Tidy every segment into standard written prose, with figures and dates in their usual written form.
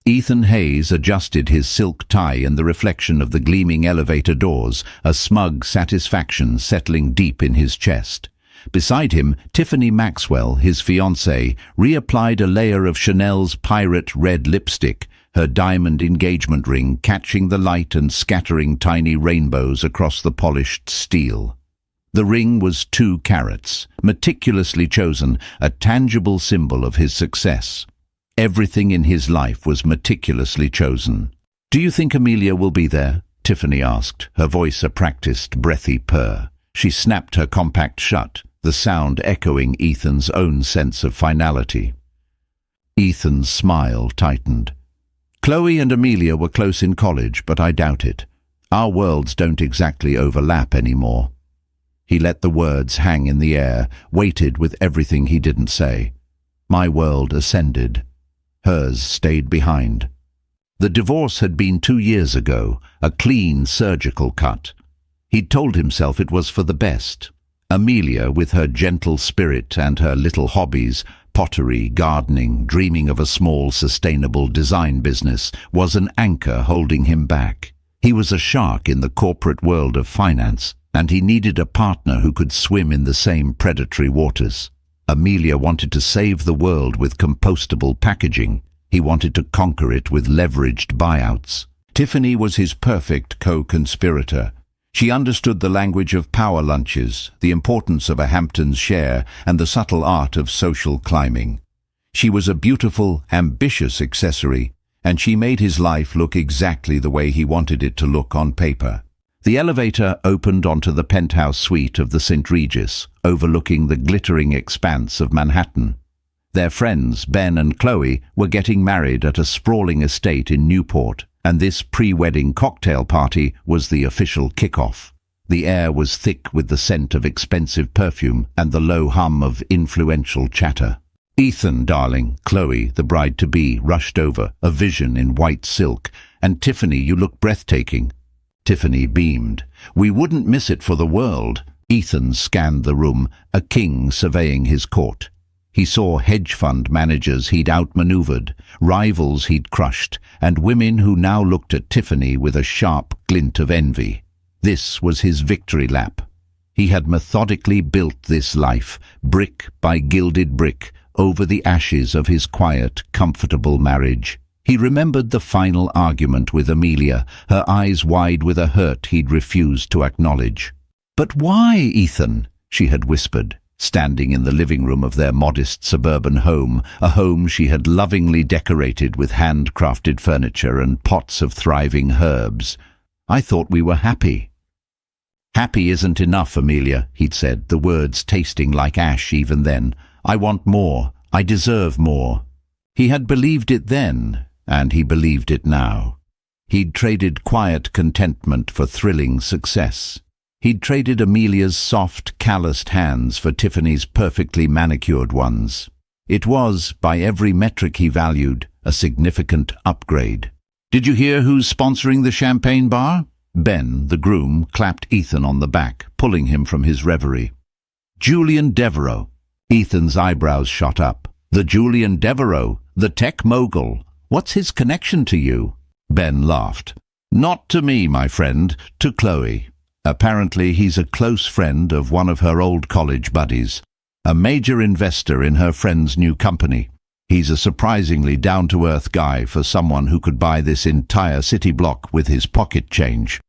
Ethan Hayes adjusted his silk tie in the reflection of the gleaming elevator doors, a smug satisfaction settling deep in his chest. Beside him, Tiffany Maxwell, his fiancée, reapplied a layer of Chanel's pirate red lipstick, her diamond engagement ring catching the light and scattering tiny rainbows across the polished steel. The ring was 2 carats, meticulously chosen, a tangible symbol of his success. Everything in his life was meticulously chosen. "Do you think Amelia will be there?" Tiffany asked, her voice a practiced, breathy purr. She snapped her compact shut, the sound echoing Ethan's own sense of finality. Ethan's smile tightened. "Chloe and Amelia were close in college, but I doubt it. Our worlds don't exactly overlap anymore." He let the words hang in the air, weighted with everything he didn't say. My world ascended. Hers stayed behind. The divorce had been 2 years ago, a clean surgical cut. He'd told himself it was for the best. Amelia, with her gentle spirit and her little hobbies, pottery, gardening, dreaming of a small sustainable design business, was an anchor holding him back. He was a shark in the corporate world of finance, and he needed a partner who could swim in the same predatory waters. Amelia wanted to save the world with compostable packaging. He wanted to conquer it with leveraged buyouts. Tiffany was his perfect co-conspirator. She understood the language of power lunches, the importance of a Hamptons share, and the subtle art of social climbing. She was a beautiful, ambitious accessory, and she made his life look exactly the way he wanted it to look on paper. The elevator opened onto the penthouse suite of the St. Regis, overlooking the glittering expanse of Manhattan. Their friends, Ben and Chloe, were getting married at a sprawling estate in Newport, and this pre-wedding cocktail party was the official kickoff. The air was thick with the scent of expensive perfume and the low hum of influential chatter. "Ethan, darling," Chloe, the bride-to-be, rushed over, a vision in white silk. "And Tiffany, you look breathtaking." Tiffany beamed. "We wouldn't miss it for the world." Ethan scanned the room, a king surveying his court. He saw hedge fund managers he'd outmaneuvered, rivals he'd crushed, and women who now looked at Tiffany with a sharp glint of envy. This was his victory lap. He had methodically built this life, brick by gilded brick, over the ashes of his quiet, comfortable marriage. He remembered the final argument with Amelia, her eyes wide with a hurt he'd refused to acknowledge. "But why, Ethan?" she had whispered, standing in the living room of their modest suburban home, a home she had lovingly decorated with handcrafted furniture and pots of thriving herbs. "I thought we were happy." "Happy isn't enough, Amelia," he'd said, the words tasting like ash even then. "I want more. I deserve more." He had believed it then, and he believed it now. He'd traded quiet contentment for thrilling success. He'd traded Amelia's soft, calloused hands for Tiffany's perfectly manicured ones. It was, by every metric he valued, a significant upgrade. "Did you hear who's sponsoring the champagne bar?" Ben, the groom, clapped Ethan on the back, pulling him from his reverie. "Julian Devereux." Ethan's eyebrows shot up. "The Julian Devereux, the tech mogul. What's his connection to you?" Ben laughed. "Not to me, my friend, to Chloe. Apparently he's a close friend of one of her old college buddies, a major investor in her friend's new company. He's a surprisingly down-to-earth guy for someone who could buy this entire city block with his pocket change."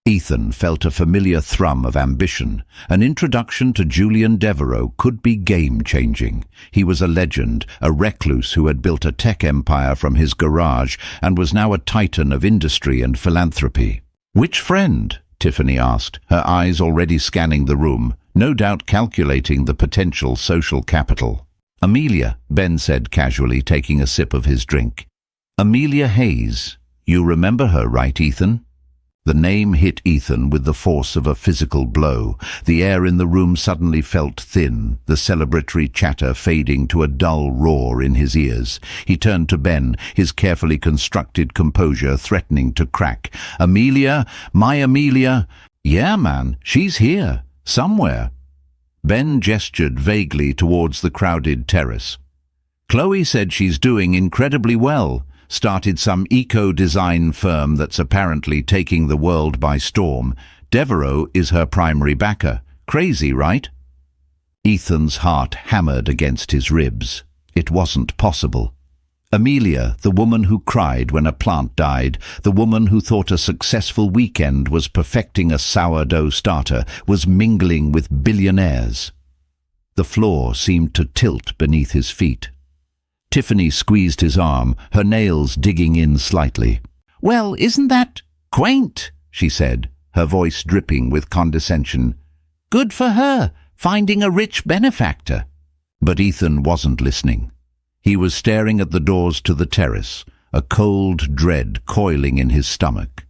Ethan felt a familiar thrum of ambition. An introduction to Julian Devereux could be game-changing. He was a legend, a recluse who had built a tech empire from his garage and was now a titan of industry and philanthropy. "Which friend?" Tiffany asked, her eyes already scanning the room, no doubt calculating the potential social capital. "Amelia," Ben said casually, taking a sip of his drink. "Amelia Hayes. You remember her, right, Ethan?" The name hit Ethan with the force of a physical blow. The air in the room suddenly felt thin, the celebratory chatter fading to a dull roar in his ears. He turned to Ben, his carefully constructed composure threatening to crack. "Amelia? My Amelia?" "Yeah, man, she's here. Somewhere." Ben gestured vaguely towards the crowded terrace. "Chloe said she's doing incredibly well. started some eco-design firm that's apparently taking the world by storm. Devereaux is her primary backer. Crazy, right? Ethan's heart hammered against his ribs. It wasn't possible. Amelia, the woman who cried when a plant died, the woman who thought a successful weekend was perfecting a sourdough starter, was mingling with billionaires. The floor seemed to tilt beneath his feet. Tiffany squeezed his arm, her nails digging in slightly. "Well, isn't that quaint?" she said, her voice dripping with condescension. "Good for her, finding a rich benefactor." But Ethan wasn't listening. He was staring at the doors to the terrace, a cold dread coiling in his stomach.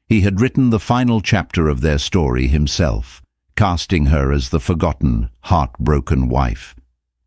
He had written the final chapter of their story himself, casting her as the forgotten, heartbroken wife.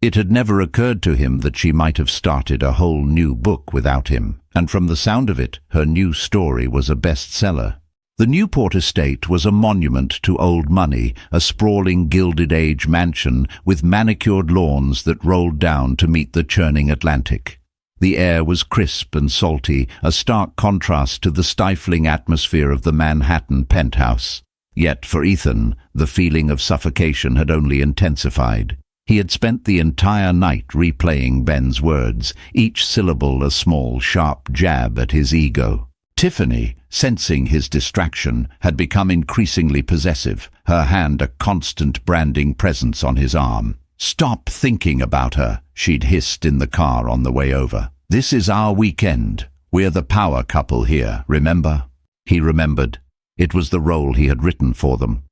It had never occurred to him that she might have started a whole new book without him, and from the sound of it, her new story was a bestseller. The Newport estate was a monument to old money, a sprawling Gilded Age mansion with manicured lawns that rolled down to meet the churning Atlantic. The air was crisp and salty, a stark contrast to the stifling atmosphere of the Manhattan penthouse. Yet for Ethan, the feeling of suffocation had only intensified. He had spent the entire night replaying Ben's words, each syllable a small, sharp jab at his ego. Tiffany, sensing his distraction, had become increasingly possessive, her hand a constant branding presence on his arm. "Stop thinking about her," she'd hissed in the car on the way over. "This is our weekend. We're the power couple here, remember?" He remembered. It was the role he had written for them.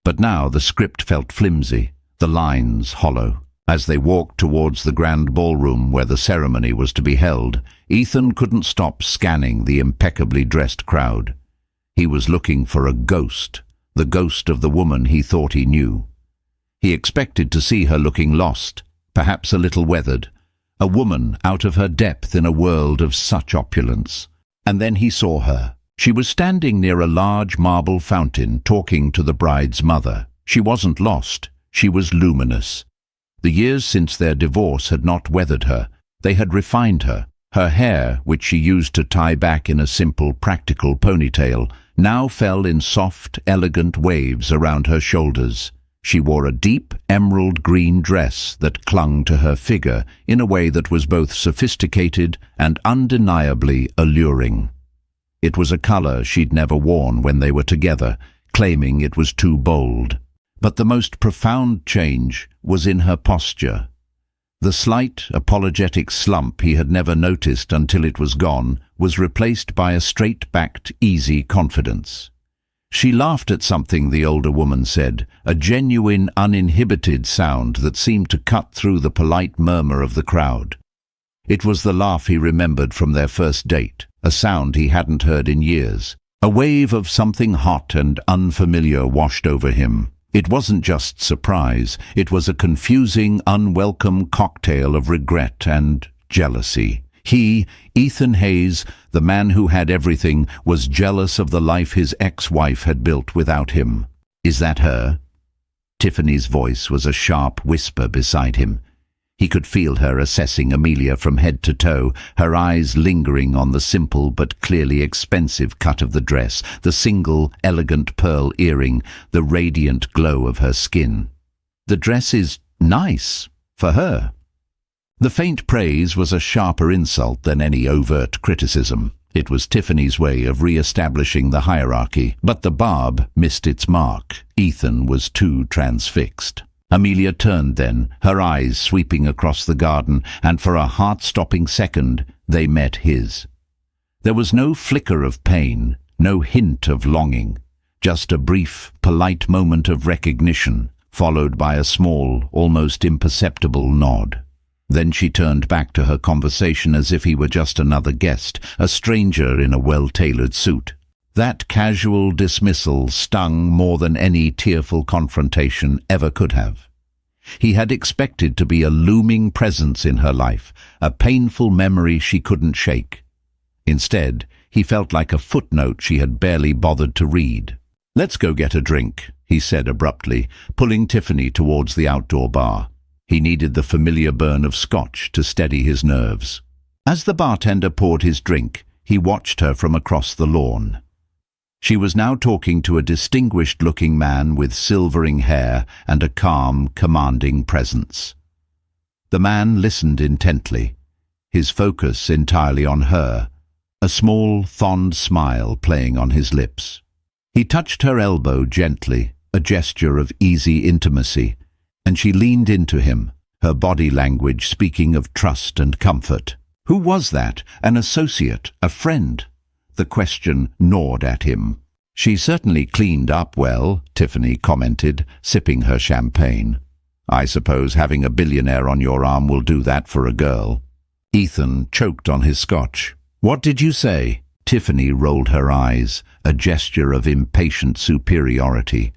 But now the script felt flimsy, the lines hollow. As they walked towards the grand ballroom where the ceremony was to be held, Ethan couldn't stop scanning the impeccably dressed crowd. He was looking for a ghost, the ghost of the woman he thought he knew. He expected to see her looking lost, perhaps a little weathered, a woman out of her depth in a world of such opulence. And then he saw her. She was standing near a large marble fountain talking to the bride's mother. She wasn't lost, she was luminous. The years since their divorce had not weathered her. They had refined her. Her hair, which she used to tie back in a simple, practical ponytail, now fell in soft, elegant waves around her shoulders. She wore a deep, emerald green dress that clung to her figure in a way that was both sophisticated and undeniably alluring. It was a color she'd never worn when they were together, claiming it was too bold. But the most profound change was in her posture. The slight, apologetic slump he had never noticed until it was gone was replaced by a straight-backed, easy confidence. She laughed at something the older woman said, a genuine, uninhibited sound that seemed to cut through the polite murmur of the crowd. It was the laugh he remembered from their first date, a sound he hadn't heard in years. A wave of something hot and unfamiliar washed over him. It wasn't just surprise, it was a confusing, unwelcome cocktail of regret and jealousy. He, Ethan Hayes, the man who had everything, was jealous of the life his ex-wife had built without him. "Is that her?" Tiffany's voice was a sharp whisper beside him. He could feel her assessing Amelia from head to toe, her eyes lingering on the simple but clearly expensive cut of the dress, the single, elegant pearl earring, the radiant glow of her skin. "The dress is nice, for her." The faint praise was a sharper insult than any overt criticism. It was Tiffany's way of re-establishing the hierarchy, but the barb missed its mark. Ethan was too transfixed. Amelia turned then, her eyes sweeping across the garden, and for a heart-stopping second they met his. There was no flicker of pain, no hint of longing, just a brief, polite moment of recognition, followed by a small, almost imperceptible nod. Then she turned back to her conversation as if he were just another guest, a stranger in a well-tailored suit. That casual dismissal stung more than any tearful confrontation ever could have. He had expected to be a looming presence in her life, a painful memory she couldn't shake. Instead, he felt like a footnote she had barely bothered to read. "Let's go get a drink," he said abruptly, pulling Tiffany towards the outdoor bar. He needed the familiar burn of scotch to steady his nerves. As the bartender poured his drink, he watched her from across the lawn. She was now talking to a distinguished-looking man with silvering hair and a calm, commanding presence. The man listened intently, his focus entirely on her, a small, fond smile playing on his lips. He touched her elbow gently, a gesture of easy intimacy, and she leaned into him, her body language speaking of trust and comfort. Who was that? An associate? A friend? The question gnawed at him. She certainly cleaned up well, Tiffany commented, sipping her champagne. I suppose having a billionaire on your arm will do that for a girl. Ethan choked on his scotch. What did you say? Tiffany rolled her eyes, a gesture of impatient superiority.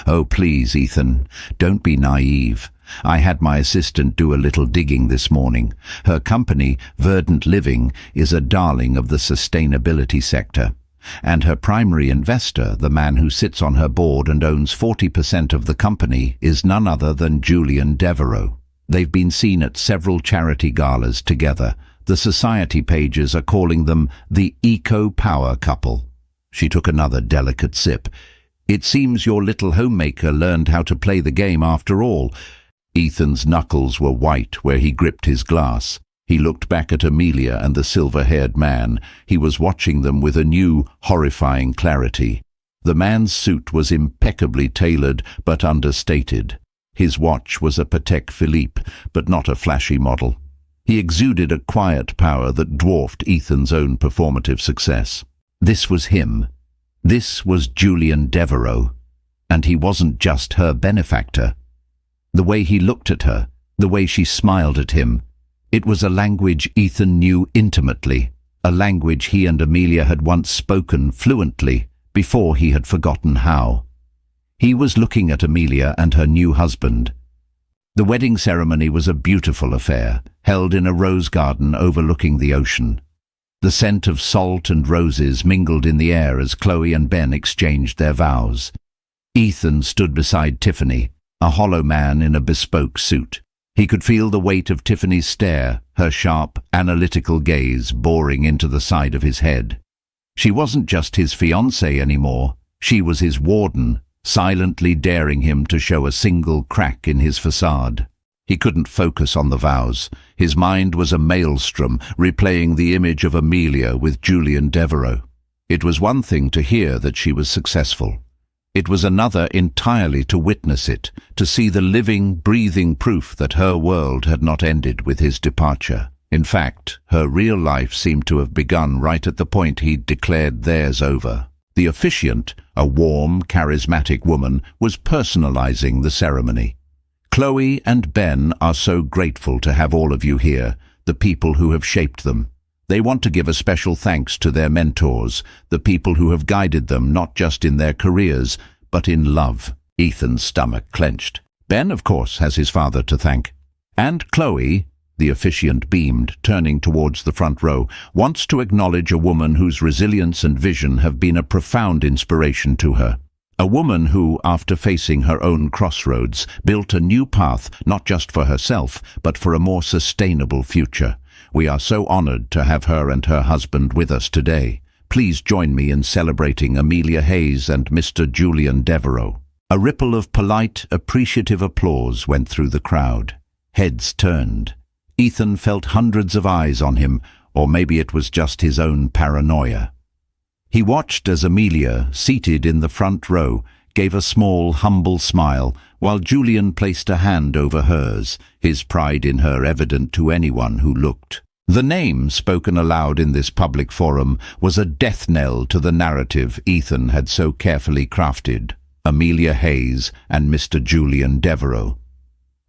Oh, please, Ethan, don't be naive. I had my assistant do a little digging this morning. Her company, Verdant Living, is a darling of the sustainability sector. And her primary investor, the man who sits on her board and owns 40% of the company, is none other than Julian Devereux. They've been seen at several charity galas together. The society pages are calling them the eco-power couple. She took another delicate sip. It seems your little homemaker learned how to play the game after all. Ethan's knuckles were white where he gripped his glass. He looked back at Amelia and the silver-haired man. He was watching them with a new, horrifying clarity. The man's suit was impeccably tailored but understated. His watch was a Patek Philippe, but not a flashy model. He exuded a quiet power that dwarfed Ethan's own performative success. This was him. This was Julian Devereux. And he wasn't just her benefactor. The way he looked at her, the way she smiled at him, it was a language Ethan knew intimately, a language he and Amelia had once spoken fluently, before he had forgotten how. He was looking at Amelia and her new husband. The wedding ceremony was a beautiful affair, held in a rose garden overlooking the ocean. The scent of salt and roses mingled in the air as Chloe and Ben exchanged their vows. Ethan stood beside Tiffany, a hollow man in a bespoke suit. He could feel the weight of Tiffany's stare, her sharp, analytical gaze boring into the side of his head. She wasn't just his fiancée anymore. She was his warden, silently daring him to show a single crack in his facade. He couldn't focus on the vows. His mind was a maelstrom, replaying the image of Amelia with Julian Devereux. It was one thing to hear that she was successful. It was another entirely to witness it, to see the living, breathing proof that her world had not ended with his departure. In fact, her real life seemed to have begun right at the point he'd declared theirs over. The officiant, a warm, charismatic woman, was personalizing the ceremony. Chloe and Ben are so grateful to have all of you here, the people who have shaped them. They want to give a special thanks to their mentors, the people who have guided them not just in their careers, but in love. Ethan's stomach clenched. Ben, of course, has his father to thank. And Chloe, the officiant beamed, turning towards the front row, wants to acknowledge a woman whose resilience and vision have been a profound inspiration to her. A woman who, after facing her own crossroads, built a new path not just for herself, but for a more sustainable future. We are so honored to have her and her husband with us today. Please join me in celebrating Amelia Hayes and Mr. Julian Devereux. A ripple of polite, appreciative applause went through the crowd. Heads turned. Ethan felt hundreds of eyes on him, or maybe it was just his own paranoia. He watched as Amelia, seated in the front row, gave a small, humble smile, while Julian placed a hand over hers, his pride in her evident to anyone who looked. The name spoken aloud in this public forum was a death knell to the narrative Ethan had so carefully crafted. Amelia Hayes and Mr. Julian Devereux.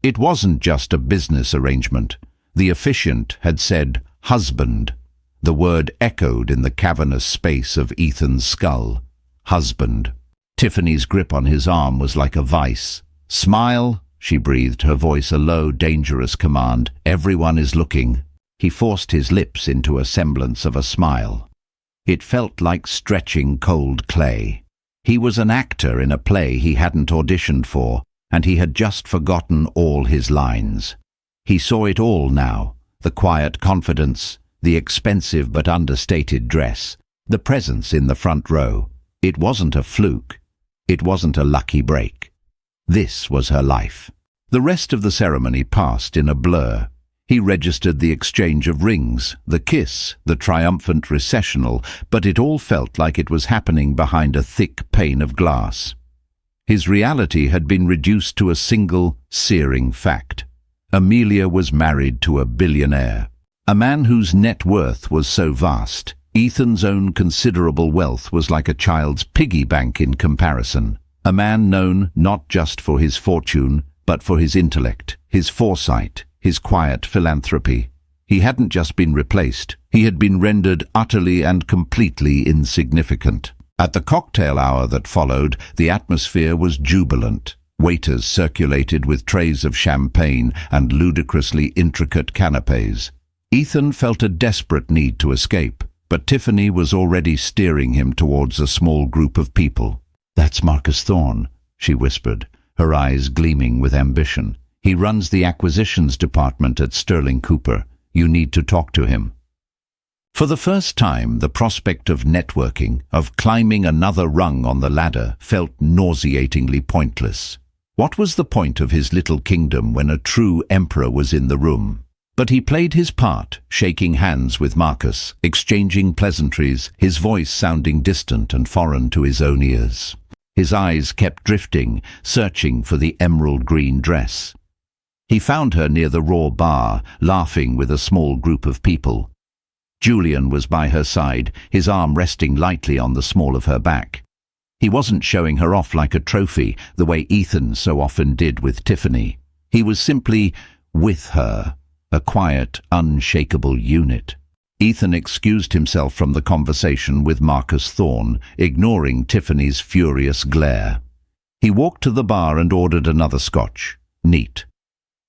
It wasn't just a business arrangement. The officiant had said, husband. The word echoed in the cavernous space of Ethan's skull. Husband. Tiffany's grip on his arm was like a vice. Smile, she breathed, her voice a low, dangerous command. Everyone is looking. He forced his lips into a semblance of a smile. It felt like stretching cold clay. He was an actor in a play he hadn't auditioned for, and he had just forgotten all his lines. He saw it all now, the quiet confidence, the expensive but understated dress, the presence in the front row. It wasn't a fluke. It wasn't a lucky break. This was her life. The rest of the ceremony passed in a blur. He registered the exchange of rings, the kiss, the triumphant recessional, but it all felt like it was happening behind a thick pane of glass. His reality had been reduced to a single, searing fact. Amelia was married to a billionaire. A man whose net worth was so vast, Ethan's own considerable wealth was like a child's piggy bank in comparison. A man known not just for his fortune, but for his intellect, his foresight, his quiet philanthropy. He hadn't just been replaced, he had been rendered utterly and completely insignificant. At the cocktail hour that followed, the atmosphere was jubilant. Waiters circulated with trays of champagne and ludicrously intricate canapes. Ethan felt a desperate need to escape, but Tiffany was already steering him towards a small group of people. "That's Marcus Thorne," she whispered, her eyes gleaming with ambition. "He runs the acquisitions department at Sterling Cooper. You need to talk to him." For the first time, the prospect of networking, of climbing another rung on the ladder, felt nauseatingly pointless. What was the point of his little kingdom when a true emperor was in the room? But he played his part, shaking hands with Marcus, exchanging pleasantries, his voice sounding distant and foreign to his own ears. His eyes kept drifting, searching for the emerald green dress. He found her near the raw bar, laughing with a small group of people. Julian was by her side, his arm resting lightly on the small of her back. He wasn't showing her off like a trophy, the way Ethan so often did with Tiffany. He was simply with her, a quiet, unshakable unit. Ethan excused himself from the conversation with Marcus Thorne, ignoring Tiffany's furious glare. He walked to the bar and ordered another scotch. Neat.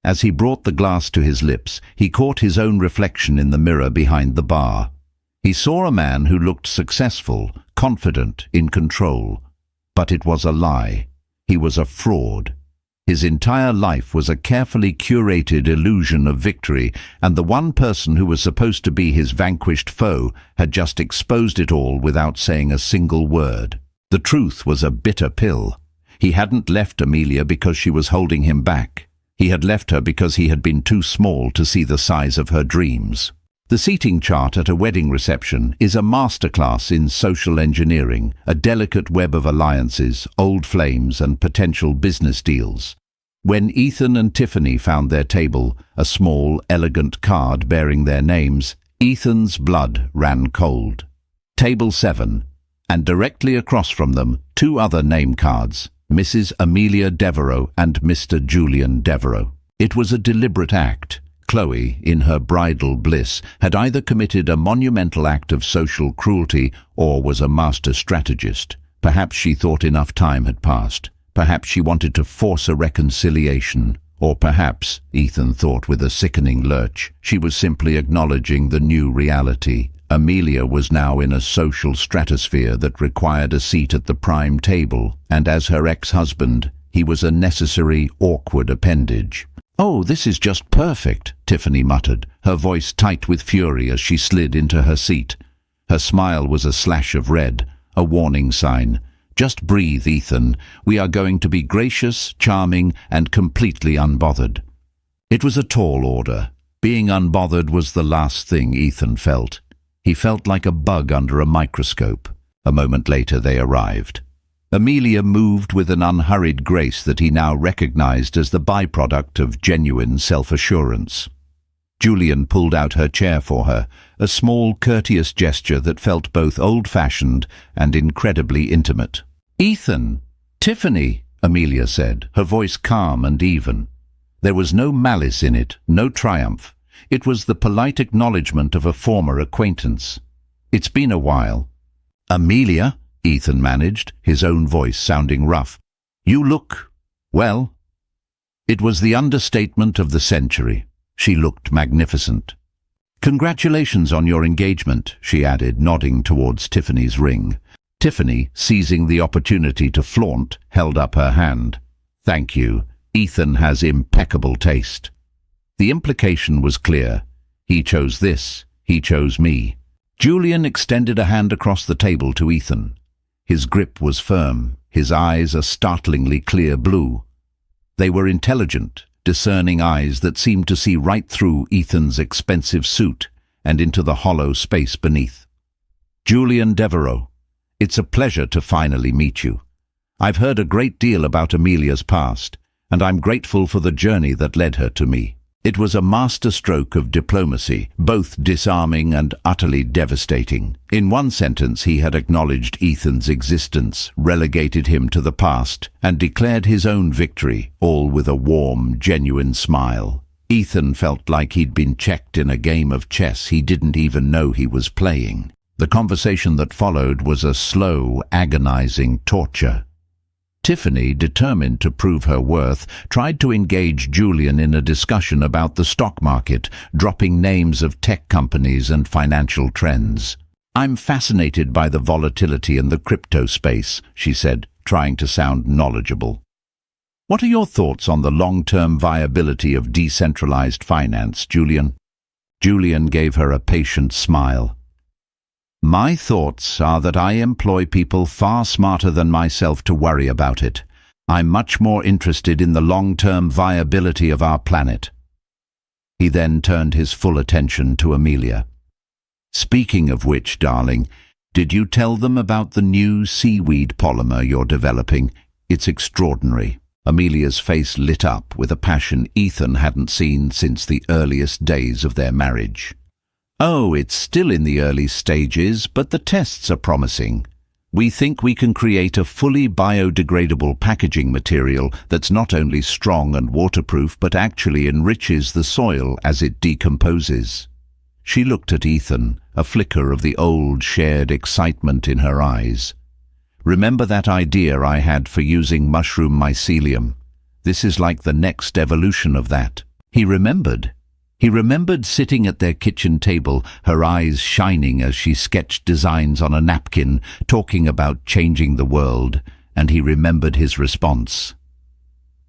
As he brought the glass to his lips, he caught his own reflection in the mirror behind the bar. He saw a man who looked successful, confident, in control. But it was a lie. He was a fraud. His entire life was a carefully curated illusion of victory, and the one person who was supposed to be his vanquished foe had just exposed it all without saying a single word. The truth was a bitter pill. He hadn't left Amelia because she was holding him back. He had left her because he had been too small to see the size of her dreams. The seating chart at a wedding reception is a masterclass in social engineering, a delicate web of alliances, old flames, and potential business deals. When Ethan and Tiffany found their table, a small, elegant card bearing their names, Ethan's blood ran cold. Table 7, and directly across from them, 2 other name cards, Mrs. Amelia Devereux and Mr. Julian Devereux. It was a deliberate act. Chloe, in her bridal bliss, had either committed a monumental act of social cruelty or was a master strategist. Perhaps she thought enough time had passed. Perhaps she wanted to force a reconciliation. Or perhaps, Ethan thought with a sickening lurch, she was simply acknowledging the new reality. Amelia was now in a social stratosphere that required a seat at the prime table, and as her ex-husband, he was a necessary, awkward appendage. "Oh, this is just perfect," Tiffany muttered, her voice tight with fury as she slid into her seat. Her smile was a slash of red, a warning sign. "Just breathe, Ethan. We are going to be gracious, charming, and completely unbothered." It was a tall order. Being unbothered was the last thing Ethan felt. He felt like a bug under a microscope. A moment later they arrived. Amelia moved with an unhurried grace that he now recognized as the byproduct of genuine self-assurance. Julian pulled out her chair for her, a small, courteous gesture that felt both old-fashioned and incredibly intimate. "Ethan, Tiffany," Amelia said, her voice calm and even. There was no malice in it, no triumph. It was the polite acknowledgement of a former acquaintance. "It's been a while." "Amelia," Ethan managed, his own voice sounding rough. "You look, well." It was the understatement of the century. She looked magnificent. "Congratulations on your engagement," she added, nodding towards Tiffany's ring. Tiffany, seizing the opportunity to flaunt, held up her hand. "Thank you. Ethan has impeccable taste." The implication was clear. He chose this. He chose me. Julian extended a hand across the table to Ethan. His grip was firm, his eyes a startlingly clear blue. They were intelligent, discerning eyes that seemed to see right through Ethan's expensive suit and into the hollow space beneath. Julian Devereux, it's a pleasure to finally meet you. I've heard a great deal about Amelia's past, and I'm grateful for the journey that led her to me. It was a masterstroke of diplomacy, both disarming and utterly devastating. In one sentence, he had acknowledged Ethan's existence, relegated him to the past, and declared his own victory, all with a warm, genuine smile. Ethan felt like he'd been checked in a game of chess he didn't even know he was playing. The conversation that followed was a slow, agonizing torture. Tiffany, determined to prove her worth, tried to engage Julian in a discussion about the stock market, dropping names of tech companies and financial trends. "I'm fascinated by the volatility in the crypto space," she said, trying to sound knowledgeable. "What are your thoughts on the long-term viability of decentralized finance, Julian?" Julian gave her a patient smile. "My thoughts are that I employ people far smarter than myself to worry about it. I'm much more interested in the long-term viability of our planet." He then turned his full attention to Amelia. "Speaking of which, darling, did you tell them about the new seaweed polymer you're developing? It's extraordinary." Amelia's face lit up with a passion Ethan hadn't seen since the earliest days of their marriage. "Oh, it's still in the early stages, but the tests are promising. We think we can create a fully biodegradable packaging material that's not only strong and waterproof but actually enriches the soil as it decomposes." She looked at Ethan, a flicker of the old shared excitement in her eyes. "Remember that idea I had for using mushroom mycelium? This is like the next evolution of that." He remembered. He remembered sitting at their kitchen table, her eyes shining as she sketched designs on a napkin, talking about changing the world, and he remembered his response.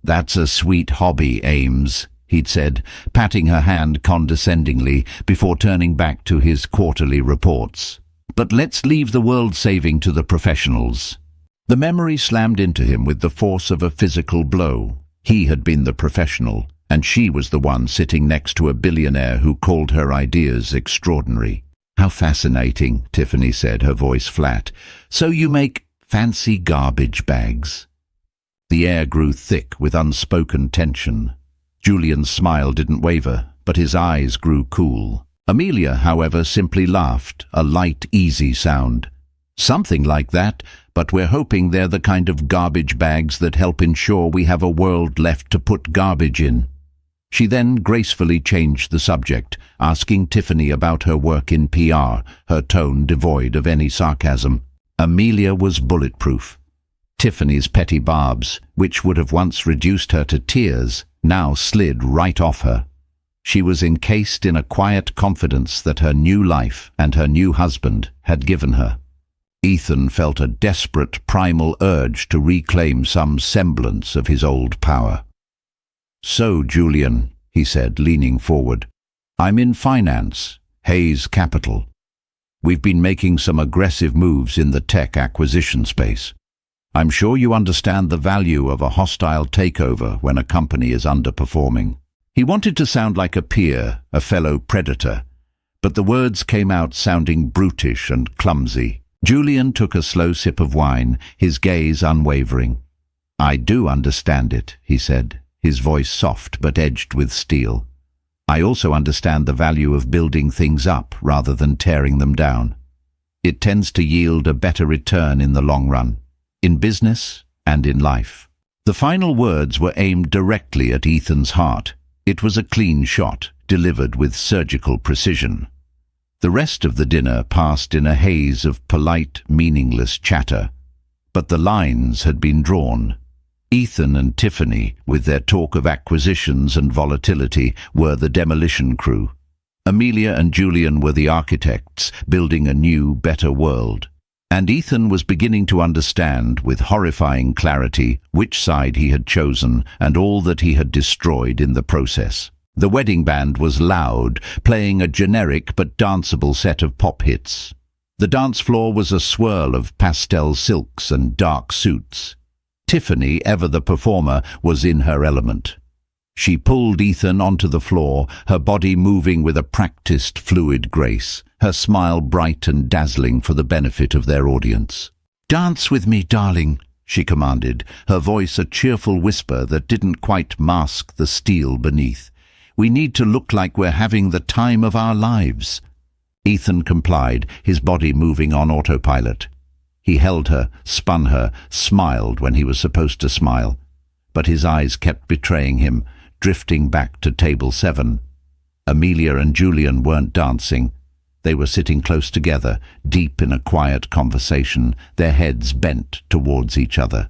"That's a sweet hobby, Ames," he'd said, patting her hand condescendingly before turning back to his quarterly reports. "But let's leave the world-saving to the professionals." The memory slammed into him with the force of a physical blow. He had been the professional, and she was the one sitting next to a billionaire who called her ideas extraordinary. "How fascinating," Tiffany said, her voice flat. "So you make fancy garbage bags?" The air grew thick with unspoken tension. Julian's smile didn't waver, but his eyes grew cool. Amelia, however, simply laughed, a light, easy sound. "Something like that, but we're hoping they're the kind of garbage bags that help ensure we have a world left to put garbage in." She then gracefully changed the subject, asking Tiffany about her work in PR, her tone devoid of any sarcasm. Amelia was bulletproof. Tiffany's petty barbs, which would have once reduced her to tears, now slid right off her. She was encased in a quiet confidence that her new life and her new husband had given her. Ethan felt a desperate primal urge to reclaim some semblance of his old power. "So, Julian," he said, leaning forward, "I'm in finance, Hayes Capital. We've been making some aggressive moves in the tech acquisition space. I'm sure you understand the value of a hostile takeover when a company is underperforming." He wanted to sound like a peer, a fellow predator, but the words came out sounding brutish and clumsy. Julian took a slow sip of wine, his gaze unwavering. "I do understand it," he said, his voice soft but edged with steel. "I also understand the value of building things up rather than tearing them down. It tends to yield a better return in the long run, in business and in life." The final words were aimed directly at Ethan's heart. It was a clean shot, delivered with surgical precision. The rest of the dinner passed in a haze of polite, meaningless chatter, but the lines had been drawn. Ethan and Tiffany, with their talk of acquisitions and volatility, were the demolition crew. Amelia and Julian were the architects, building a new, better world. And Ethan was beginning to understand, with horrifying clarity, which side he had chosen and all that he had destroyed in the process. The wedding band was loud, playing a generic but danceable set of pop hits. The dance floor was a swirl of pastel silks and dark suits. Tiffany, ever the performer, was in her element. She pulled Ethan onto the floor, her body moving with a practiced, fluid grace, her smile bright and dazzling for the benefit of their audience. "Dance with me, darling," she commanded, her voice a cheerful whisper that didn't quite mask the steel beneath. "We need to look like we're having the time of our lives." Ethan complied, his body moving on autopilot. He held her, spun her, smiled when he was supposed to smile. But his eyes kept betraying him, drifting back to table 7. Amelia and Julian weren't dancing. They were sitting close together, deep in a quiet conversation, their heads bent towards each other.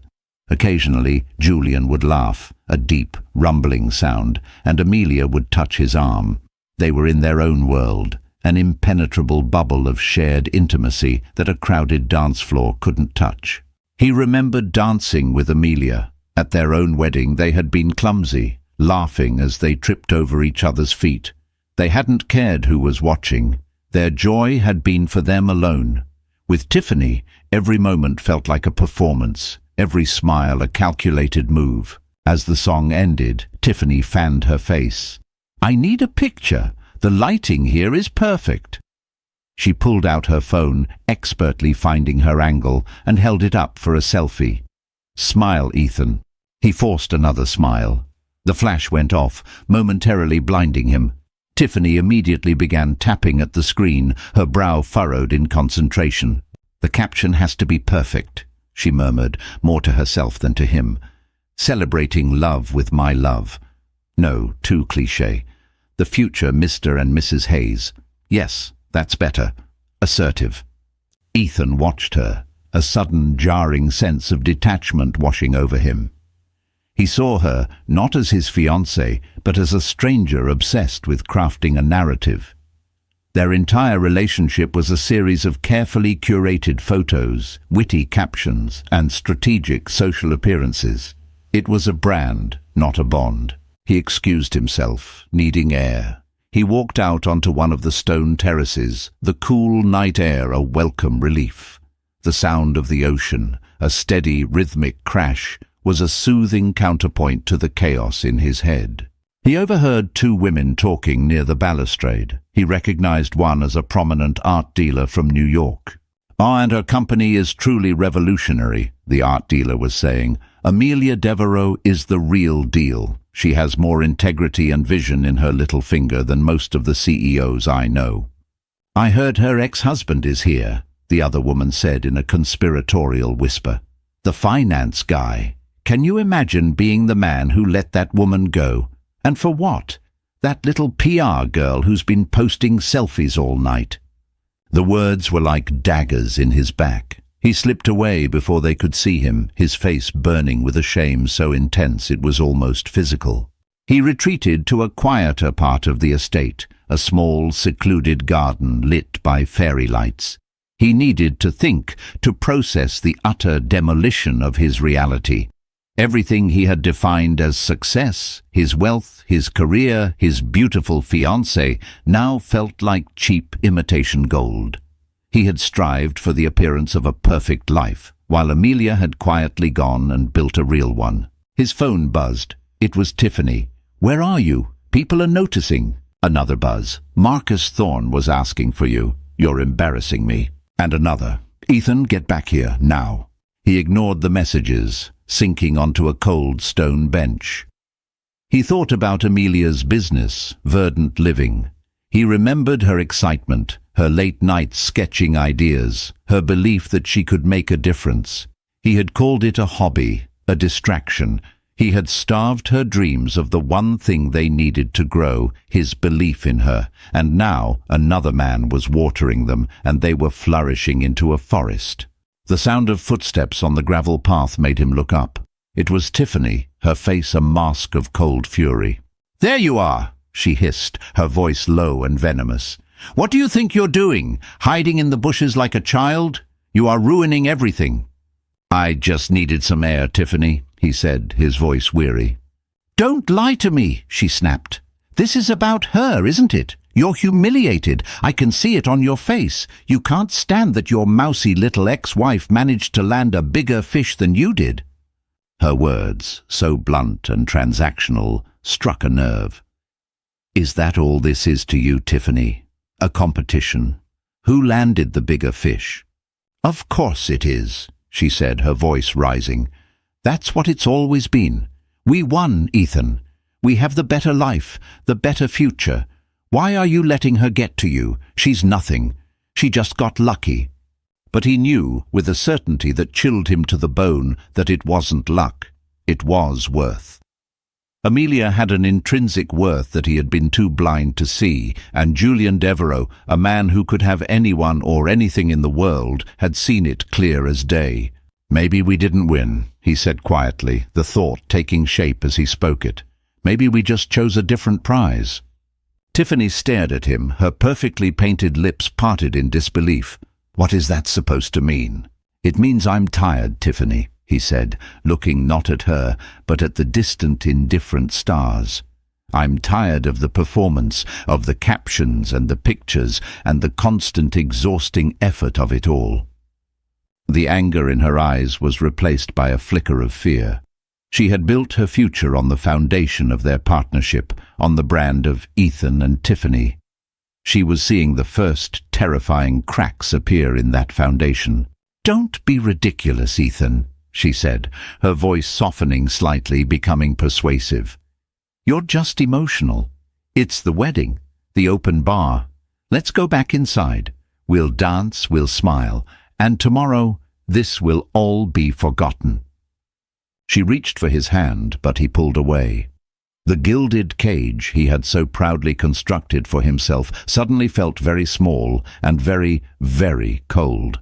Occasionally, Julian would laugh, a deep, rumbling sound, and Amelia would touch his arm. They were in their own world, an impenetrable bubble of shared intimacy that a crowded dance floor couldn't touch. He remembered dancing with Amelia. At their own wedding, they had been clumsy, laughing as they tripped over each other's feet. They hadn't cared who was watching. Their joy had been for them alone. With Tiffany, every moment felt like a performance, every smile a calculated move. As the song ended, Tiffany fanned her face. "I need a picture. The lighting here is perfect." She pulled out her phone, expertly finding her angle, and held it up for a selfie. "Smile, Ethan." He forced another smile. The flash went off, momentarily blinding him. Tiffany immediately began tapping at the screen, her brow furrowed in concentration. "The caption has to be perfect," she murmured, more to herself than to him. "Celebrating love with my love." No, too cliché. "The future Mr. and Mrs. Hayes." Yes, that's better. Assertive. Ethan watched her, a sudden jarring sense of detachment washing over him. He saw her not as his fiancée, but as a stranger obsessed with crafting a narrative. Their entire relationship was a series of carefully curated photos, witty captions, and strategic social appearances. It was a brand, not a bond. He excused himself, needing air. He walked out onto one of the stone terraces, the cool night air a welcome relief. The sound of the ocean, a steady, rhythmic crash, was a soothing counterpoint to the chaos in his head. He overheard 2 women talking near the balustrade. He recognized one as a prominent art dealer from New York. "Oh, and her company is truly revolutionary," the art dealer was saying. "Amelia Devereaux is the real deal. She has more integrity and vision in her little finger than most of the CEOs I know." "I heard her ex-husband is here," the other woman said in a conspiratorial whisper. "The finance guy. Can you imagine being the man who let that woman go? And for what? That little PR girl who's been posting selfies all night." The words were like daggers in his back. He slipped away before they could see him, his face burning with a shame so intense it was almost physical. He retreated to a quieter part of the estate, a small, secluded garden lit by fairy lights. He needed to think, to process the utter demolition of his reality. Everything he had defined as success, his wealth, his career, his beautiful fiancée, now felt like cheap imitation gold. He had strived for the appearance of a perfect life, while Amelia had quietly gone and built a real one. His phone buzzed. It was Tiffany. "Where are you? People are noticing." Another buzz. "Marcus Thorne was asking for you. You're embarrassing me." And another. "Ethan, get back here, now." He ignored the messages, sinking onto a cold stone bench. He thought about Amelia's business, Verdant Living. He remembered her excitement, her late nights sketching ideas, her belief that she could make a difference. He had called it a hobby, a distraction. He had starved her dreams of the one thing they needed to grow, his belief in her, and now another man was watering them, and they were flourishing into a forest. The sound of footsteps on the gravel path made him look up. It was Tiffany, her face a mask of cold fury. "There you are," she hissed, her voice low and venomous. "What do you think you're doing? Hiding in the bushes like a child? You are ruining everything." "I just needed some air, Tiffany," he said, his voice weary. "Don't lie to me," she snapped. This is about her, isn't it? You're humiliated. I can see it on your face. You can't stand that your mousy little ex-wife managed to land a bigger fish than you did." Her words, so blunt and transactional, struck a nerve. "Is that all this is to you, Tiffany? A competition? Who landed the bigger fish?" "Of course it is," she said, her voice rising. "That's what it's always been. We won, Ethan. We have the better life, the better future. Why are you letting her get to you? She's nothing. She just got lucky." But he knew, with a certainty that chilled him to the bone, that it wasn't luck. It was worth. Amelia had an intrinsic worth that he had been too blind to see, and Julian Devereux, a man who could have anyone or anything in the world, had seen it clear as day. "Maybe we didn't win," he said quietly, the thought taking shape as he spoke it. "Maybe we just chose a different prize." Tiffany stared at him, her perfectly painted lips parted in disbelief. "What is that supposed to mean?" "It means I'm tired, Tiffany," he said, looking not at her, but at the distant, indifferent stars. "I'm tired of the performance, of the captions and the pictures, and the constant, exhausting effort of it all." The anger in her eyes was replaced by a flicker of fear. She had built her future on the foundation of their partnership, on the brand of Ethan and Tiffany. She was seeing the first terrifying cracks appear in that foundation. "Don't be ridiculous, Ethan," she said, her voice softening slightly, becoming persuasive. "You're just emotional. It's the wedding, the open bar. Let's go back inside. We'll dance, we'll smile, and tomorrow this will all be forgotten." She reached for his hand, but he pulled away. The gilded cage he had so proudly constructed for himself suddenly felt very small and very, very cold.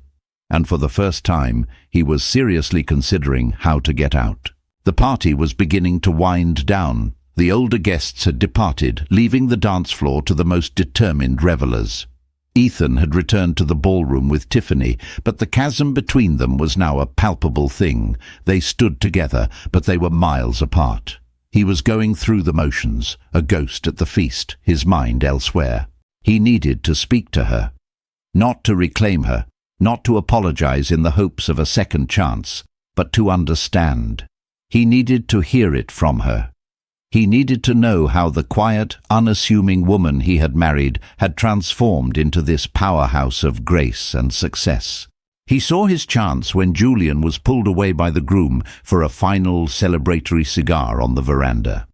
And for the first time, he was seriously considering how to get out. The party was beginning to wind down. The older guests had departed, leaving the dance floor to the most determined revelers. Ethan had returned to the ballroom with Tiffany, but the chasm between them was now a palpable thing. They stood together, but they were miles apart. He was going through the motions, a ghost at the feast, his mind elsewhere. He needed to speak to her. Not to reclaim her, not to apologize in the hopes of a second chance, but to understand. He needed to hear it from her. He needed to know how the quiet, unassuming woman he had married had transformed into this powerhouse of grace and success. He saw his chance when Julian was pulled away by the groom for a final celebratory cigar on the veranda.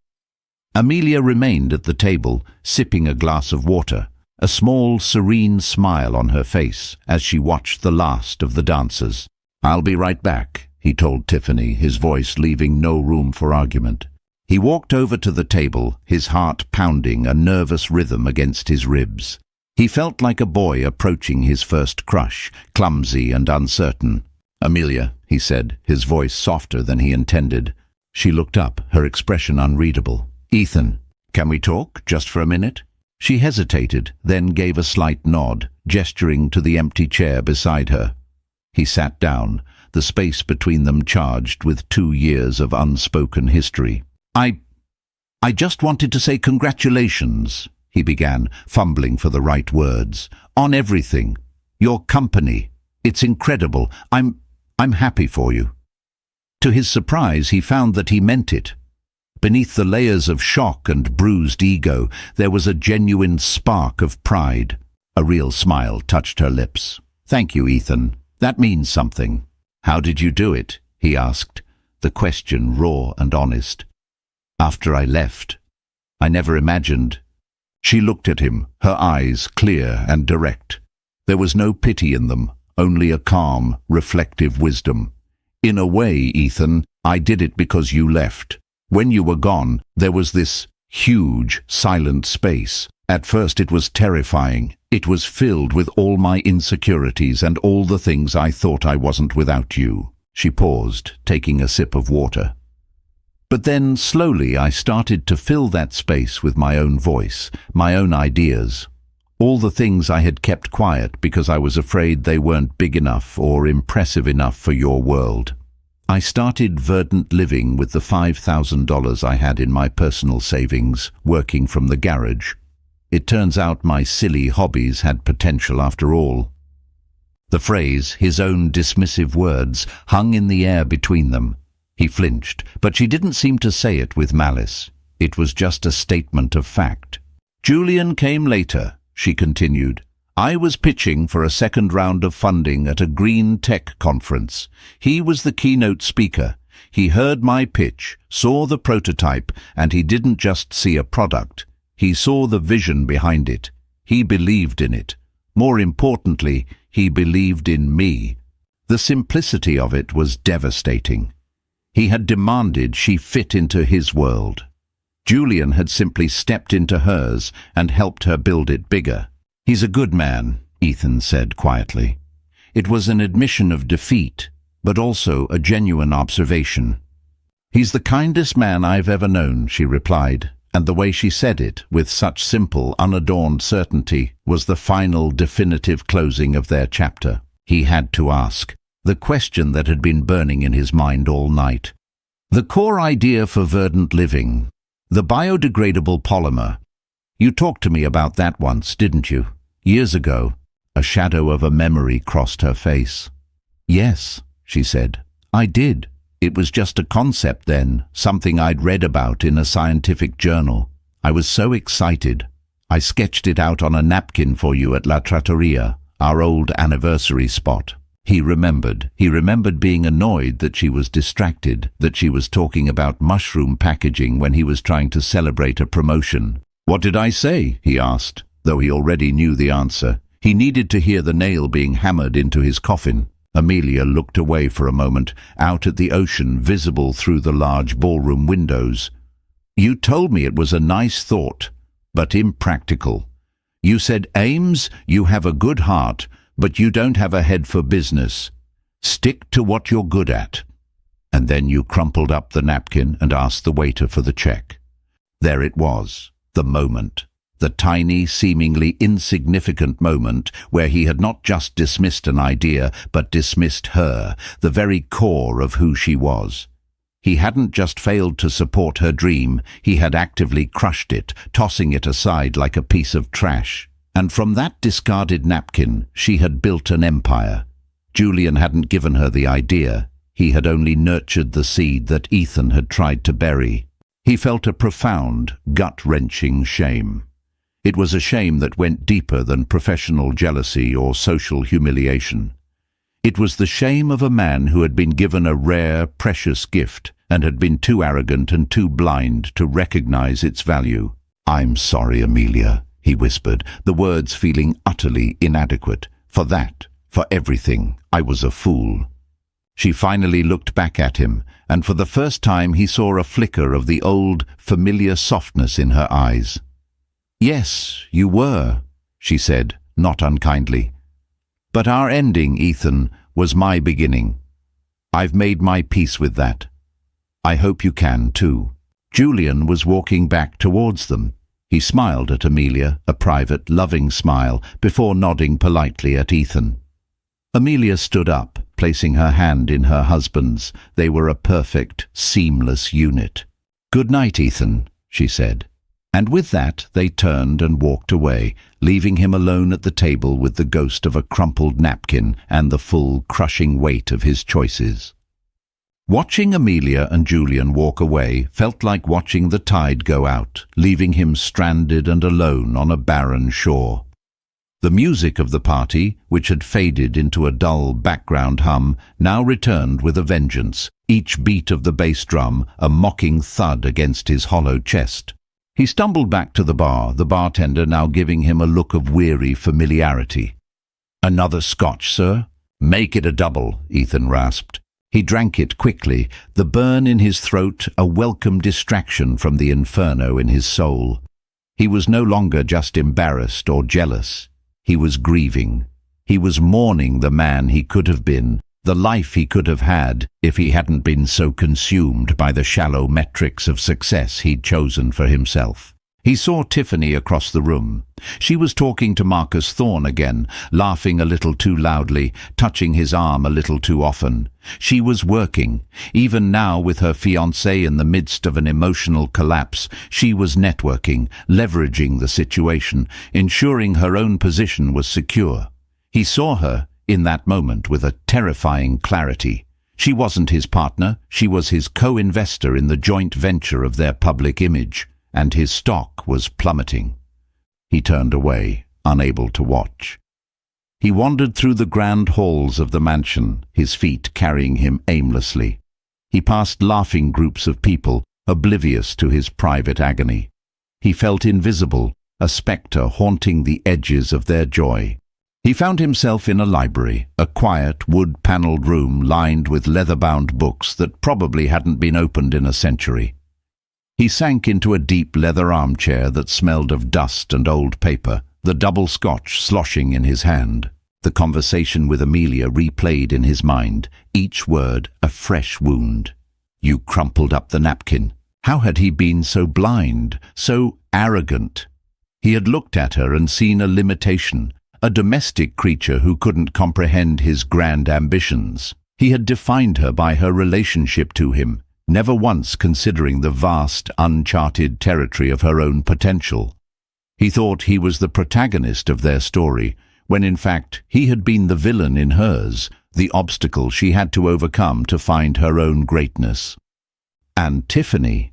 Amelia remained at the table, sipping a glass of water, a small, serene smile on her face as she watched the last of the dancers. "I'll be right back," he told Tiffany, his voice leaving no room for argument. He walked over to the table, his heart pounding a nervous rhythm against his ribs. He felt like a boy approaching his first crush, clumsy and uncertain. "Amelia," he said, his voice softer than he intended. She looked up, her expression unreadable. "Ethan, can we talk, just for a minute?" She hesitated, then gave a slight nod, gesturing to the empty chair beside her. He sat down, the space between them charged with 2 years of unspoken history. I just wanted to say congratulations," he began, fumbling for the right words, "on everything. Your company. It's incredible. I'm happy for you." To his surprise, he found that he meant it. Beneath the layers of shock and bruised ego, there was a genuine spark of pride. A real smile touched her lips. "Thank you, Ethan. That means something." "How did you do it?" he asked, the question raw and honest. "After I left. I never imagined." She looked at him, her eyes clear and direct. There was no pity in them, only a calm, reflective wisdom. "In a way, Ethan, I did it because you left. When you were gone, there was this huge, silent space. At first it was terrifying. It was filled with all my insecurities and all the things I thought I wasn't without you." She paused, taking a sip of water. "But then, slowly, I started to fill that space with my own voice, my own ideas. All the things I had kept quiet because I was afraid they weren't big enough or impressive enough for your world. I started Verdant Living with the $5,000 I had in my personal savings, working from the garage. It turns out my silly hobbies had potential after all. The phrase, his own dismissive words, hung in the air between them. He flinched, but she didn't seem to say it with malice. It was just a statement of fact. Julian came later, she continued. I was pitching for a second round of funding at a green tech conference. He was the keynote speaker. He heard my pitch, saw the prototype, and he didn't just see a product. He saw the vision behind it. He believed in it. More importantly, he believed in me. The simplicity of it was devastating. He had demanded she fit into his world. Julian had simply stepped into hers and helped her build it bigger. He's a good man, Ethan said quietly. It was an admission of defeat, but also a genuine observation. He's the kindest man I've ever known, she replied, and the way she said it, with such simple, unadorned certainty, was the final, definitive closing of their chapter. He had to ask, the question that had been burning in his mind all night. The core idea for Verdant Living, the biodegradable polymer. You talked to me about that once, didn't you? Years ago. A shadow of a memory crossed her face. Yes, she said. I did. It was just a concept then, something I'd read about in a scientific journal. I was so excited. I sketched it out on a napkin for you at La Trattoria, our old anniversary spot. He remembered. He remembered being annoyed that she was distracted, that she was talking about mushroom packaging when he was trying to celebrate a promotion. What did I say? He asked, though he already knew the answer. He needed to hear the nail being hammered into his coffin. Amelia looked away for a moment, out at the ocean visible through the large ballroom windows. You told me it was a nice thought, but impractical. You said, Ames, you have a good heart, but you don't have a head for business. Stick to what you're good at. And then you crumpled up the napkin and asked the waiter for the check. There it was, the moment. The tiny, seemingly insignificant moment where he had not just dismissed an idea, but dismissed her, the very core of who she was. He hadn't just failed to support her dream, he had actively crushed it, tossing it aside like a piece of trash. And from that discarded napkin, she had built an empire. Julian hadn't given her the idea. He had only nurtured the seed that Ethan had tried to bury. He felt a profound, gut-wrenching shame. It was a shame that went deeper than professional jealousy or social humiliation. It was the shame of a man who had been given a rare, precious gift and had been too arrogant and too blind to recognize its value. I'm sorry, Amelia, he whispered, the words feeling utterly inadequate. For that, for everything, I was a fool. She finally looked back at him, and for the first time he saw a flicker of the old, familiar softness in her eyes. Yes, you were, she said, not unkindly. But our ending, Ethan, was my beginning. I've made my peace with that. I hope you can, too. Julian was walking back towards them. He smiled at Amelia, a private, loving smile, before nodding politely at Ethan. Amelia stood up, placing her hand in her husband's. They were a perfect, seamless unit. Good night, Ethan, she said. And with that they turned and walked away, leaving him alone at the table with the ghost of a crumpled napkin and the full, crushing weight of his choices. Watching Amelia and Julian walk away felt like watching the tide go out, leaving him stranded and alone on a barren shore. The music of the party, which had faded into a dull background hum, now returned with a vengeance, each beat of the bass drum a mocking thud against his hollow chest. He stumbled back to the bar, the bartender now giving him a look of weary familiarity. Another scotch, sir? Make it a double, Ethan rasped. He drank it quickly, the burn in his throat a welcome distraction from the inferno in his soul. He was no longer just embarrassed or jealous. He was grieving. He was mourning the man he could have been, the life he could have had if he hadn't been so consumed by the shallow metrics of success he'd chosen for himself. He saw Tiffany across the room. She was talking to Marcus Thorne again, laughing a little too loudly, touching his arm a little too often. She was working. Even now, with her fiancé in the midst of an emotional collapse, she was networking, leveraging the situation, ensuring her own position was secure. He saw her, in that moment, with a terrifying clarity. She wasn't his partner, she was his co-investor in the joint venture of their public image. And his stock was plummeting. He turned away, unable to watch. He wandered through the grand halls of the mansion, his feet carrying him aimlessly. He passed laughing groups of people, oblivious to his private agony. He felt invisible, a spectre haunting the edges of their joy. He found himself in a library, a quiet, wood-panelled room lined with leather-bound books that probably hadn't been opened in a century. He sank into a deep leather armchair that smelled of dust and old paper, the double scotch sloshing in his hand. The conversation with Amelia replayed in his mind, each word a fresh wound. You crumpled up the napkin. How had he been so blind, so arrogant? He had looked at her and seen a limitation, a domestic creature who couldn't comprehend his grand ambitions. He had defined her by her relationship to him, never once considering the vast, uncharted territory of her own potential. He thought he was the protagonist of their story, when in fact he had been the villain in hers, the obstacle she had to overcome to find her own greatness. And Tiffany,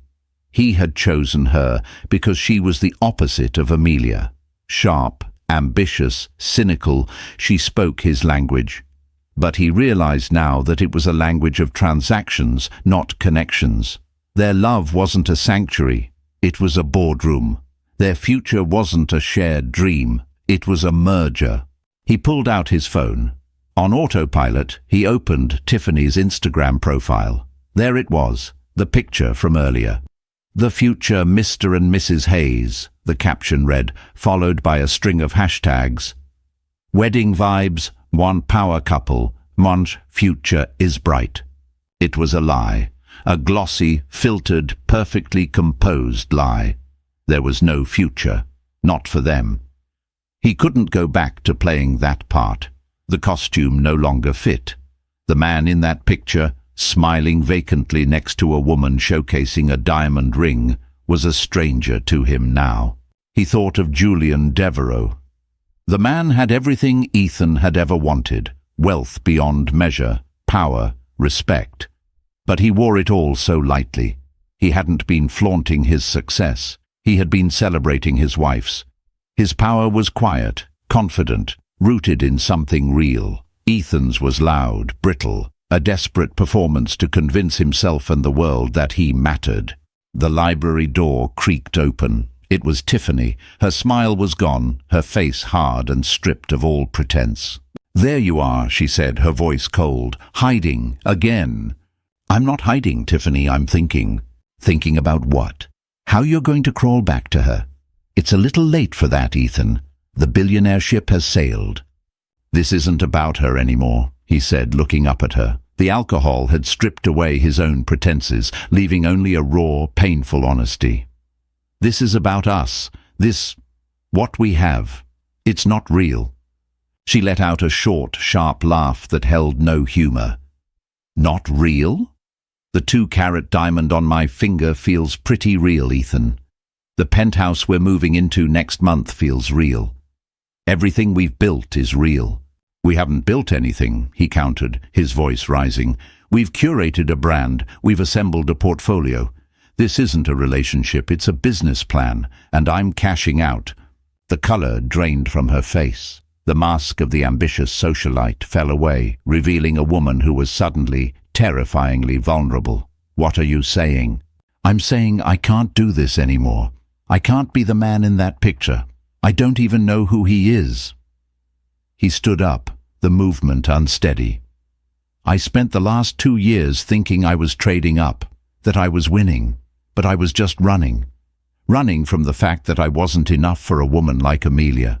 he had chosen her because she was the opposite of Amelia. Sharp, ambitious, cynical, she spoke his language. But he realized now that it was a language of transactions, not connections. Their love wasn't a sanctuary, it was a boardroom. Their future wasn't a shared dream, it was a merger. He pulled out his phone. On autopilot, he opened Tiffany's Instagram profile. There it was, the picture from earlier. The future Mr. and Mrs. Hayes, the caption read, followed by a string of hashtags. Wedding vibes, one power couple, Mon's future is bright. It was a lie, a glossy, filtered, perfectly composed lie. There was no future, not for them. He couldn't go back to playing that part. The costume no longer fit. The man in that picture, smiling vacantly next to a woman showcasing a diamond ring, was a stranger to him now. He thought of Julian Devereux. The man had everything Ethan had ever wanted, wealth beyond measure, power, respect. But he wore it all so lightly. He hadn't been flaunting his success. He had been celebrating his wife's. His power was quiet, confident, rooted in something real. Ethan's was loud, brittle, a desperate performance to convince himself and the world that he mattered. The library door creaked open. It was Tiffany. Her smile was gone, her face hard and stripped of all pretense. "There you are," she said, her voice cold. "Hiding, again." "I'm not hiding, Tiffany, I'm thinking." "Thinking about what?" "How you're going to crawl back to her." "It's a little late for that, Ethan. The billionaire ship has sailed." "This isn't about her anymore," he said, looking up at her. The alcohol had stripped away his own pretenses, leaving only a raw, painful honesty. "This is about us. What we have. It's not real." She let out a short, sharp laugh that held no humor. "Not real? The 2-carat diamond on my finger feels pretty real, Ethan. The penthouse we're moving into next month feels real. Everything we've built is real." "We haven't built anything," he countered, his voice rising. "We've curated a brand, we've assembled a portfolio. This isn't a relationship, it's a business plan, and I'm cashing out." The color drained from her face. The mask of the ambitious socialite fell away, revealing a woman who was suddenly, terrifyingly vulnerable. "What are you saying?" "I'm saying I can't do this anymore. I can't be the man in that picture. I don't even know who he is." He stood up, the movement unsteady. "I spent the last 2 years thinking I was trading up, that I was winning, but I was just running. Running from the fact that I wasn't enough for a woman like Amelia.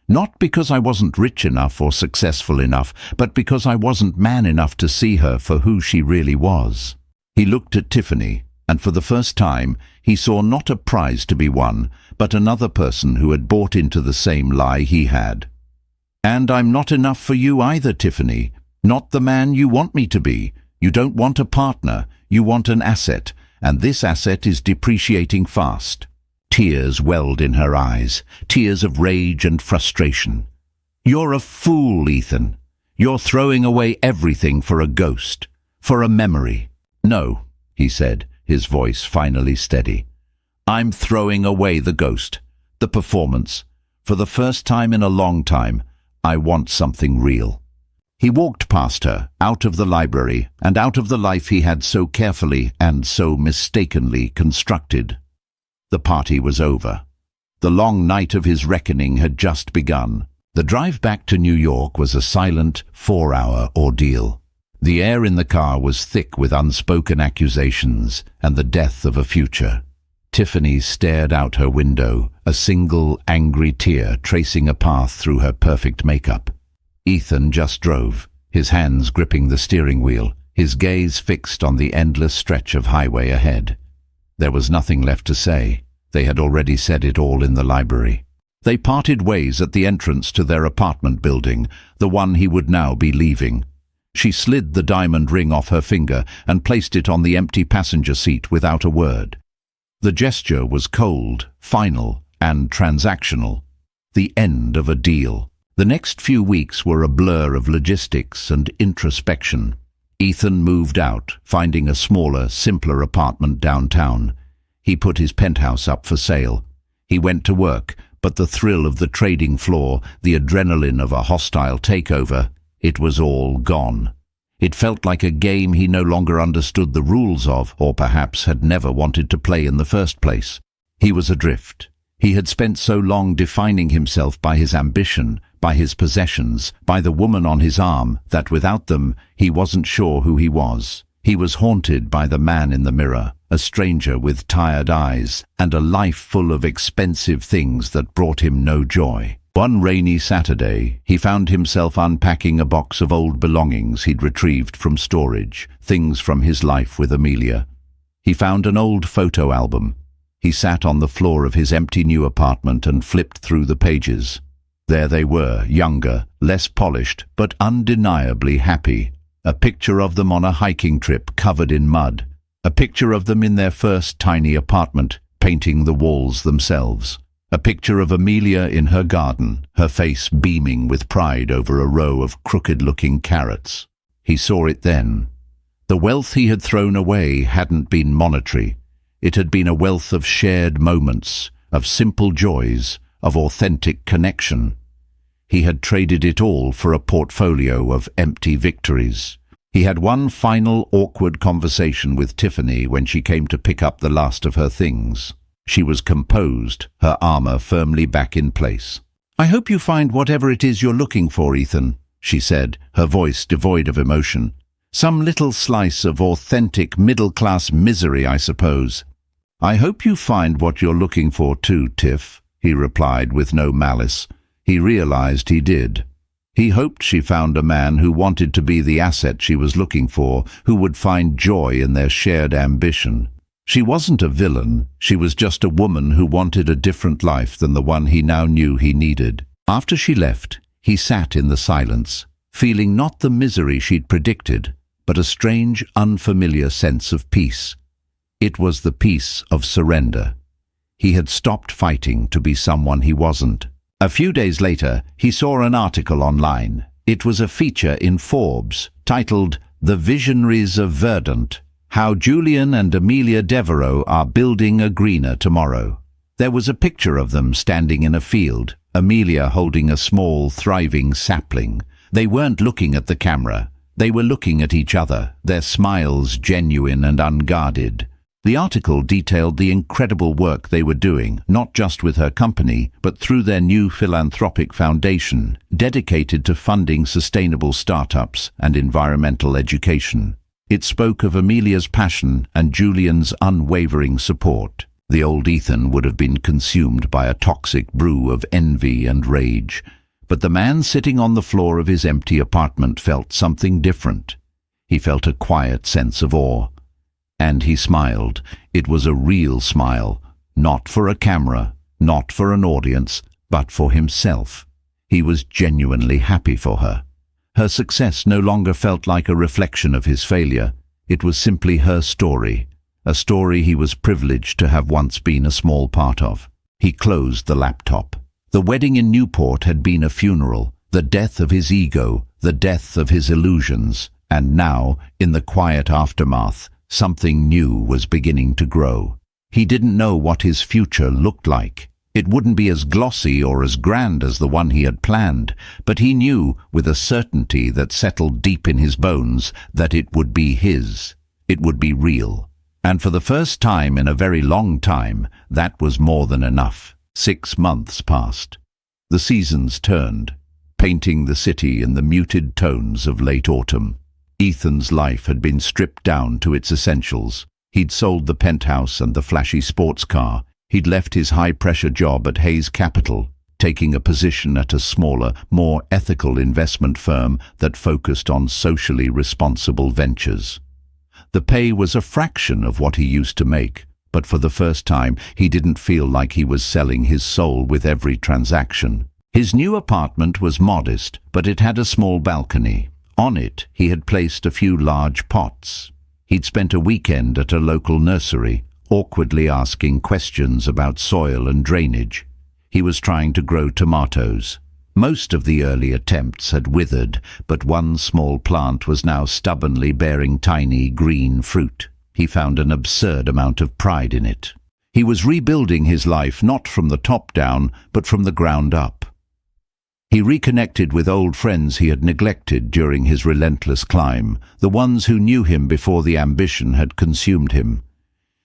Not because I wasn't rich enough or successful enough, but because I wasn't man enough to see her for who she really was." He looked at Tiffany, and for the first time he saw not a prize to be won, but another person who had bought into the same lie he had. "And I'm not enough for you either, Tiffany. Not the man you want me to be. You don't want a partner, you want an asset, and this asset is depreciating fast." Tears welled in her eyes, tears of rage and frustration. "You're a fool, Ethan. You're throwing away everything for a ghost, for a memory." "No," he said, his voice finally steady. "I'm throwing away the ghost, the performance. For the first time in a long time, I want something real." He walked past her, out of the library, and out of the life he had so carefully and so mistakenly constructed. The party was over. The long night of his reckoning had just begun. The drive back to New York was a silent 4-hour ordeal. The air in the car was thick with unspoken accusations and the death of a future. Tiffany stared out her window, a single angry tear tracing a path through her perfect makeup. Ethan just drove, his hands gripping the steering wheel, his gaze fixed on the endless stretch of highway ahead. There was nothing left to say. They had already said it all in the library. They parted ways at the entrance to their apartment building, the one he would now be leaving. She slid the diamond ring off her finger and placed it on the empty passenger seat without a word. The gesture was cold, final, and transactional. The end of a deal. The next few weeks were a blur of logistics and introspection. Ethan moved out, finding a smaller, simpler apartment downtown. He put his penthouse up for sale. He went to work, but the thrill of the trading floor, the adrenaline of a hostile takeover, it was all gone. It felt like a game he no longer understood the rules of, or perhaps had never wanted to play in the first place. He was adrift. He had spent so long defining himself by his ambition, by his possessions, by the woman on his arm, that without them he wasn't sure who he was. He was haunted by the man in the mirror, a stranger with tired eyes, and a life full of expensive things that brought him no joy. One rainy Saturday, he found himself unpacking a box of old belongings he'd retrieved from storage, things from his life with Amelia. He found an old photo album. He sat on the floor of his empty new apartment and flipped through the pages. There they were, younger, less polished, but undeniably happy. A picture of them on a hiking trip covered in mud. A picture of them in their first tiny apartment, painting the walls themselves. A picture of Amelia in her garden, her face beaming with pride over a row of crooked-looking carrots. He saw it then. The wealth he had thrown away hadn't been monetary. It had been a wealth of shared moments, of simple joys, of authentic connection. He had traded it all for a portfolio of empty victories. He had one final awkward conversation with Tiffany when she came to pick up the last of her things. She was composed, her armor firmly back in place. "I hope you find whatever it is you're looking for, Ethan," she said, her voice devoid of emotion. "Some little slice of authentic middle-class misery, I suppose." "I hope you find what you're looking for too, Tiff," he replied with no malice. He realized he did. He hoped she found a man who wanted to be the asset she was looking for, who would find joy in their shared ambition. She wasn't a villain, she was just a woman who wanted a different life than the one he now knew he needed. After she left, he sat in the silence, feeling not the misery she'd predicted, but a strange, unfamiliar sense of peace. It was the peace of surrender. He had stopped fighting to be someone he wasn't. A few days later, he saw an article online. It was a feature in Forbes, titled "The Visionaries of Verdant: How Julian and Amelia Devereaux Are Building a Greener Tomorrow." There was a picture of them standing in a field, Amelia holding a small, thriving sapling. They weren't looking at the camera. They were looking at each other, their smiles genuine and unguarded. The article detailed the incredible work they were doing, not just with her company, but through their new philanthropic foundation, dedicated to funding sustainable startups and environmental education. It spoke of Amelia's passion and Julian's unwavering support. The old Ethan would have been consumed by a toxic brew of envy and rage, but the man sitting on the floor of his empty apartment felt something different. He felt a quiet sense of awe. And he smiled. It was a real smile, not for a camera, not for an audience, but for himself. He was genuinely happy for her. Her success no longer felt like a reflection of his failure. It was simply her story, a story he was privileged to have once been a small part of. He closed the laptop. The wedding in Newport had been a funeral, the death of his ego, the death of his illusions, and now, in the quiet aftermath, something new was beginning to grow. He didn't know what his future looked like. It wouldn't be as glossy or as grand as the one he had planned, but he knew, with a certainty that settled deep in his bones, that it would be his. It would be real. And for the first time in a very long time, that was more than enough. 6 months passed. The seasons turned, painting the city in the muted tones of late autumn. Ethan's life had been stripped down to its essentials. He'd sold the penthouse and the flashy sports car. He'd left his high-pressure job at Hayes Capital, taking a position at a smaller, more ethical investment firm that focused on socially responsible ventures. The pay was a fraction of what he used to make, but for the first time he didn't feel like he was selling his soul with every transaction. His new apartment was modest, but it had a small balcony. On it he had placed a few large pots. He'd spent a weekend at a local nursery, awkwardly asking questions about soil and drainage. He was trying to grow tomatoes. Most of the early attempts had withered, but one small plant was now stubbornly bearing tiny green fruit. He found an absurd amount of pride in it. He was rebuilding his life not from the top down, but from the ground up. He reconnected with old friends he had neglected during his relentless climb, the ones who knew him before the ambition had consumed him.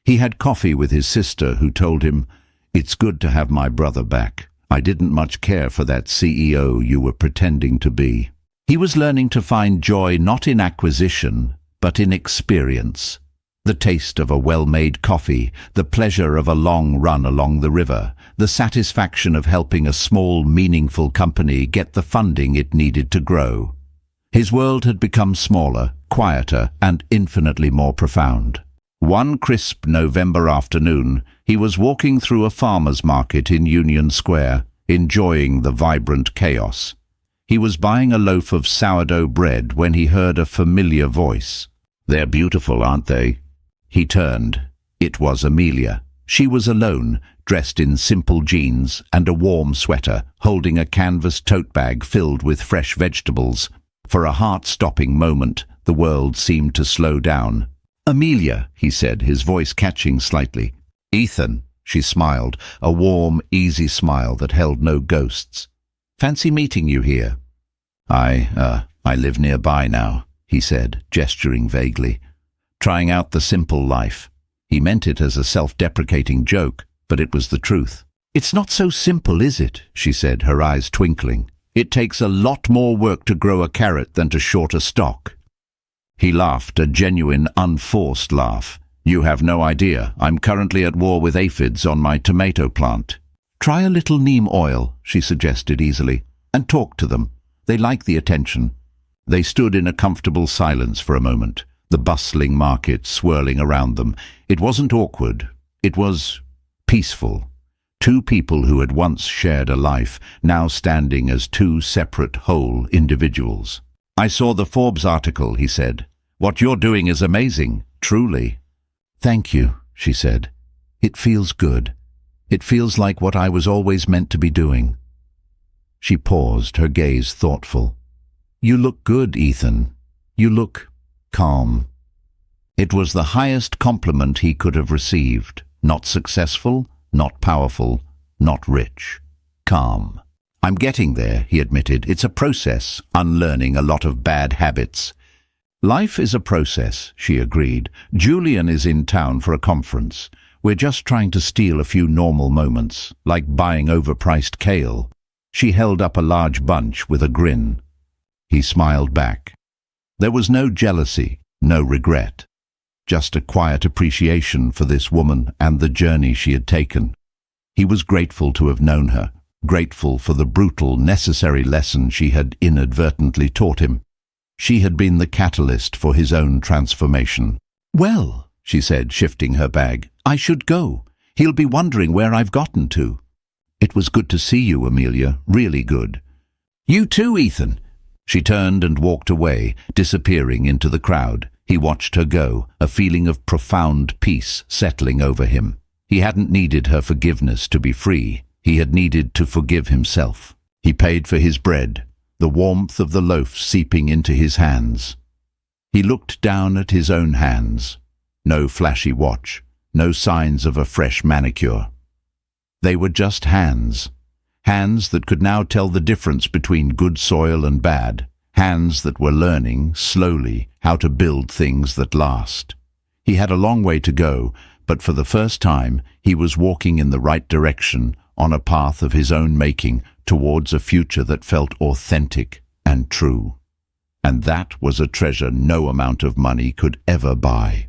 He had coffee with his sister, who told him, "It's good to have my brother back. I didn't much care for that CEO you were pretending to be." He was learning to find joy not in acquisition, but in experience. The taste of a well-made coffee, the pleasure of a long run along the river, the satisfaction of helping a small, meaningful company get the funding it needed to grow. His world had become smaller, quieter, and infinitely more profound. One crisp November afternoon, he was walking through a farmer's market in Union Square, enjoying the vibrant chaos. He was buying a loaf of sourdough bread when he heard a familiar voice. "They're beautiful, aren't they?" He turned. It was Amelia. She was alone, dressed in simple jeans and a warm sweater, holding a canvas tote bag filled with fresh vegetables. For a heart-stopping moment, the world seemed to slow down. "Amelia," he said, his voice catching slightly. "Ethan," she smiled, a warm, easy smile that held no ghosts. "Fancy meeting you here." I live nearby now," he said, gesturing vaguely. Trying out the simple life. He meant it as a self-deprecating joke, but it was the truth. "It's not so simple, is it?" she said, her eyes twinkling. "It takes a lot more work to grow a carrot than to short a stock." He laughed, a genuine, unforced laugh. "You have no idea. I'm currently at war with aphids on my tomato plant." "Try a little neem oil," she suggested easily, "and talk to them. They like the attention." They stood in a comfortable silence for a moment, the bustling market swirling around them. It wasn't awkward. It was peaceful. Two people who had once shared a life, now standing as two separate whole individuals. "I saw the Forbes article," he said. "What you're doing is amazing, truly." "Thank you," she said. "It feels good. It feels like what I was always meant to be doing." She paused, her gaze thoughtful. "You look good, Ethan. You look calm." It was the highest compliment he could have received. Not successful, not powerful, not rich. Calm. "I'm getting there," he admitted. "It's a process, unlearning a lot of bad habits." "Life is a process," she agreed. "Julian is in town for a conference. We're just trying to steal a few normal moments, like buying overpriced kale." She held up a large bunch with a grin. He smiled back. There was no jealousy, no regret. Just a quiet appreciation for this woman and the journey she had taken. He was grateful to have known her, grateful for the brutal, necessary lesson she had inadvertently taught him. She had been the catalyst for his own transformation. "Well," she said, shifting her bag. "I should go. He'll be wondering where I've gotten to." "It was good to see you, Amelia, really good." "You too, Ethan." She turned and walked away, disappearing into the crowd. He watched her go, a feeling of profound peace settling over him. He hadn't needed her forgiveness to be free. He had needed to forgive himself. He paid for his bread, the warmth of the loaf seeping into his hands. He looked down at his own hands. No flashy watch, no signs of a fresh manicure. They were just hands. Hands that could now tell the difference between good soil and bad. Hands that were learning, slowly, how to build things that last. He had a long way to go, but for the first time he was walking in the right direction, on a path of his own making, towards a future that felt authentic and true. And that was a treasure no amount of money could ever buy.